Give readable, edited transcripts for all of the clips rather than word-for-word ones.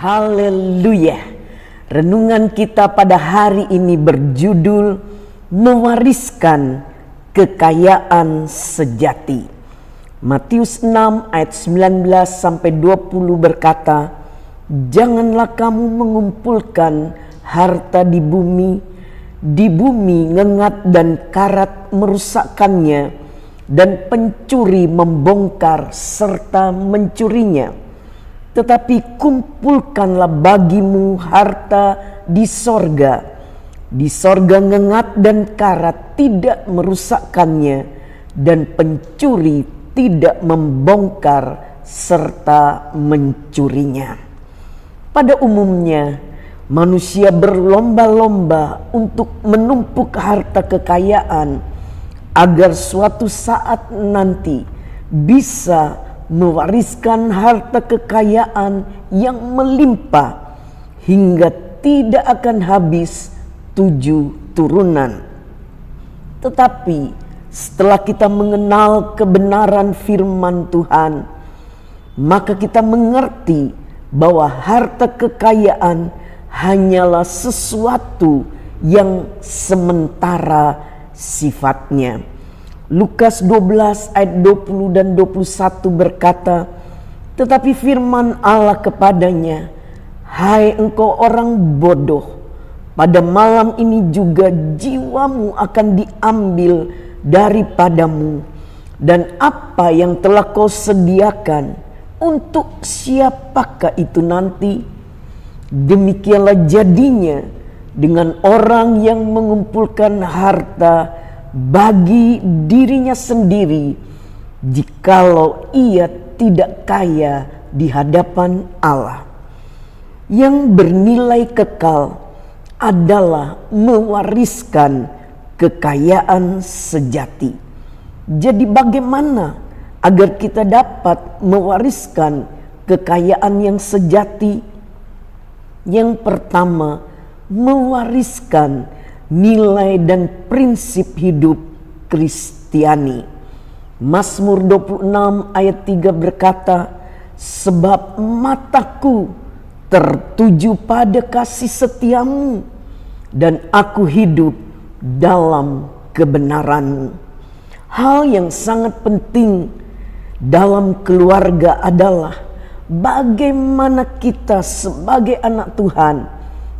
Haleluya. Renungan kita pada hari ini berjudul mewariskan kekayaan sejati. Matius 6 ayat 19 sampai 20 berkata, "Janganlah kamu mengumpulkan harta di bumi ngengat dan karat merusakkannya, dan pencuri membongkar serta mencurinya. Tetapi kumpulkanlah bagimu harta di sorga. Di sorga ngengat dan karat tidak merusakkannya, dan pencuri tidak membongkar serta mencurinya." Pada umumnya, manusia berlomba-lomba untuk menumpuk harta kekayaan agar suatu saat nanti bisa mewariskan harta kekayaan yang melimpah hingga tidak akan habis 7 turunan. Tetapi setelah kita mengenal kebenaran firman Tuhan, maka kita mengerti bahwa harta kekayaan hanyalah sesuatu yang sementara sifatnya. Lukas 12 ayat 20 dan 21 berkata, "Tetapi firman Allah kepadanya, 'Hai engkau orang bodoh, pada malam ini juga jiwamu akan diambil daripadamu, dan apa yang telah kau sediakan, untuk siapakah itu nanti?' Demikianlah jadinya dengan orang yang mengumpulkan harta bagi dirinya sendiri, jikalau ia tidak kaya di hadapan Allah. Yang bernilai kekal adalah mewariskan kekayaan sejati." Jadi bagaimana agar kita dapat mewariskan kekayaan yang sejati? Yang pertama, mewariskan nilai dan prinsip hidup Kristiani. Mazmur 26 ayat 3 berkata, "Sebab mataku tertuju pada kasih setiamu, dan aku hidup dalam kebenaran." Hal yang sangat penting dalam keluarga adalah bagaimana kita sebagai anak Tuhan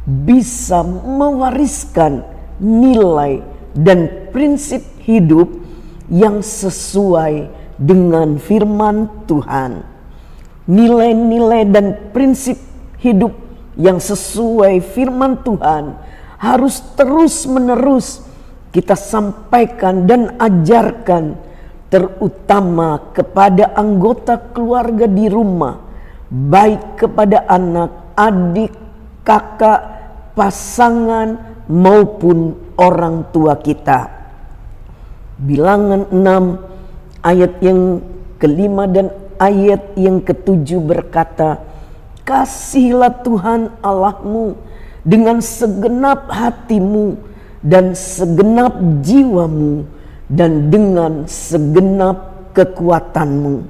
bisa mewariskan nilai dan prinsip hidup yang sesuai dengan firman Tuhan. Nilai-nilai dan prinsip hidup yang sesuai firman Tuhan harus terus-menerus kita sampaikan dan ajarkan, terutama kepada anggota keluarga di rumah, baik kepada anak, adik, kakak, pasangan maupun orang tua kita. Bilangan 6 ayat yang ke-5 dan ayat yang ke-7 berkata, "Kasihilah Tuhan Allahmu dengan segenap hatimu dan segenap jiwamu dan dengan segenap kekuatanmu."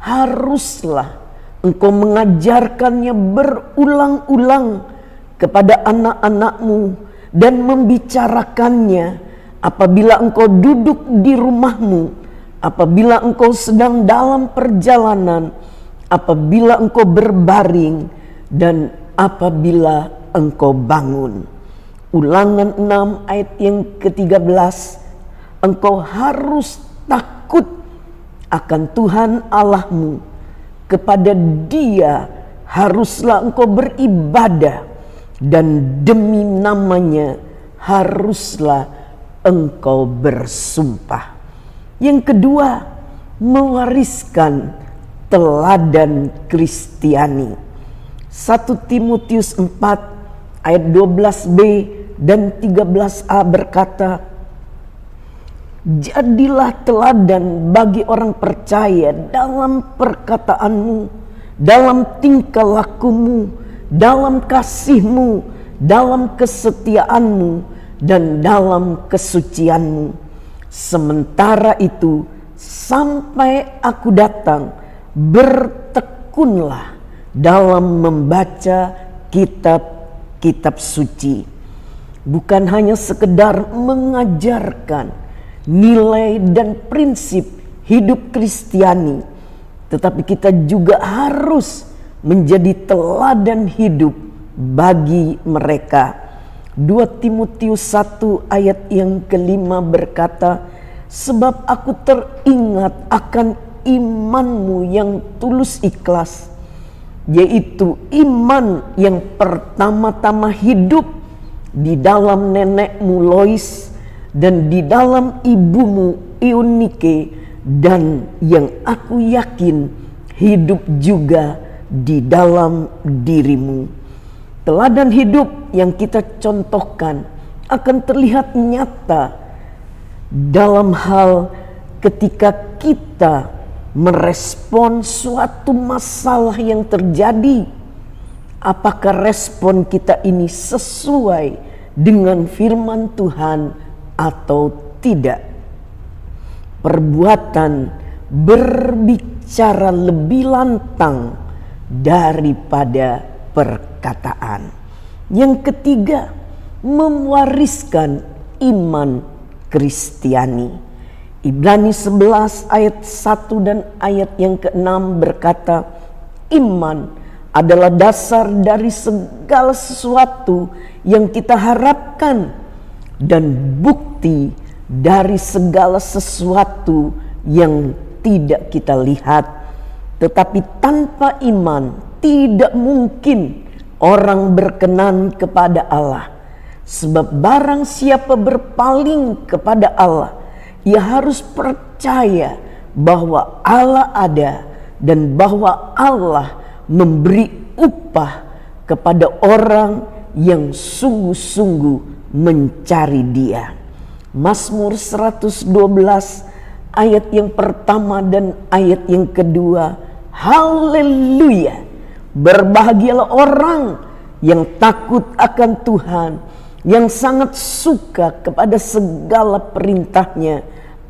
Haruslah engkau mengajarkannya berulang-ulang kepada anak-anakmu dan membicarakannya apabila engkau duduk di rumahmu, apabila engkau sedang dalam perjalanan, apabila engkau berbaring, dan apabila engkau bangun. Ulangan 6 ayat yang ke-13, "Engkau harus takut akan Tuhan Allahmu, kepada Dia haruslah engkau beribadah, dan demi namanya haruslah engkau bersumpah." Yang kedua, mewariskan teladan Kristiani. 1 Timotius 4 ayat 12b dan 13a berkata, "Jadilah teladan bagi orang percaya dalam perkataanmu, dalam tingkah lakumu, dalam kasihmu, dalam kesetiaanmu, dan dalam kesucianmu. Sementara itu, sampai aku datang, bertekunlah dalam membaca kitab-kitab suci. Bukan hanya sekedar mengajarkan nilai dan prinsip hidup Kristiani, tetapi kita juga harus menjadi teladan hidup bagi mereka. 2 Timotius 1 ayat yang kelima berkata, sebab aku teringat akan imanmu yang tulus ikhlas, yaitu iman yang pertama-tama hidup di dalam nenekmu Lois dan di dalam ibumu Eunike, dan yang aku yakin hidup juga di dalam dirimu. Teladan hidup yang kita contohkan akan terlihat nyata dalam hal ketika kita merespon suatu masalah yang terjadi. Apakah respon kita ini sesuai dengan firman Tuhan atau tidak? Perbuatan berbicara lebih lantang daripada perkataan. Yang ketiga, mewariskan iman Kristiani. Ibrani 11 ayat 1 dan ayat yang ke-6 berkata, iman adalah dasar dari segala sesuatu yang kita harapkan dan bukti dari segala sesuatu yang tidak kita lihat. Tetapi tanpa iman tidak mungkin orang berkenan kepada Allah. Sebab barang siapa berpaling kepada Allah, ia harus percaya bahwa Allah ada dan bahwa Allah memberi upah kepada orang yang sungguh-sungguh mencari Dia. Mazmur 112 ayat yang pertama dan ayat yang kedua. Haleluya! Berbahagialah orang yang takut akan Tuhan, yang sangat suka kepada segala perintahnya.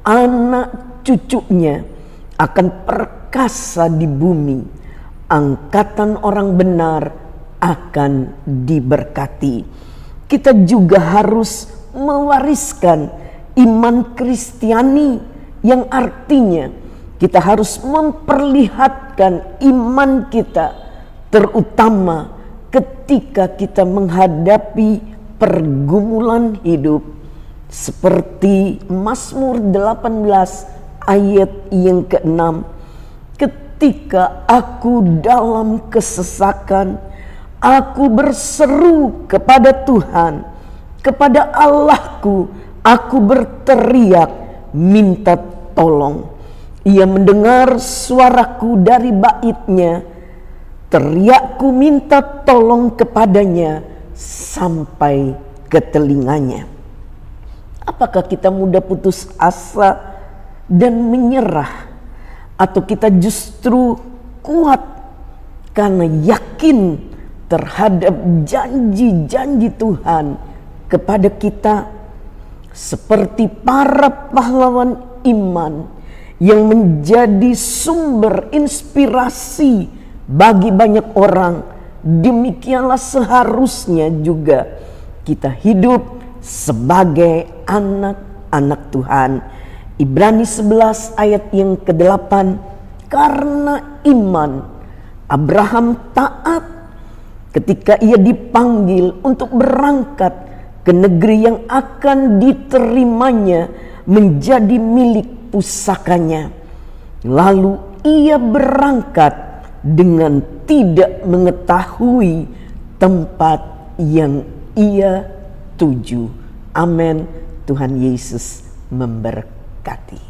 Anak cucunya akan perkasa di bumi. Angkatan orang benar akan diberkati. Kita juga harus mewariskan iman Kristiani, yang artinya kita harus memperlihatkan iman kita, terutama ketika kita menghadapi pergumulan hidup. Seperti Mazmur 18 ayat yang ke-6. Ketika aku dalam kesesakan, aku berseru kepada Tuhan, kepada Allahku aku berteriak minta tolong. Ia mendengar suaraku dari baitnya, teriakku minta tolong kepadanya sampai ke telinganya. Apakah kita mudah putus asa dan menyerah, atau kita justru kuat karena yakin terhadap janji-janji Tuhan kepada kita, seperti para pahlawan iman yang menjadi sumber inspirasi bagi banyak orang? Demikianlah seharusnya juga kita hidup sebagai anak-anak Tuhan. Ibrani 11 ayat yang ke-8. Karena iman Abraham taat ketika ia dipanggil untuk berangkat ke negeri yang akan diterimanya menjadi milik pusakanya. Lalu ia berangkat dengan tidak mengetahui tempat yang ia tuju. Amin. Tuhan Yesus memberkati.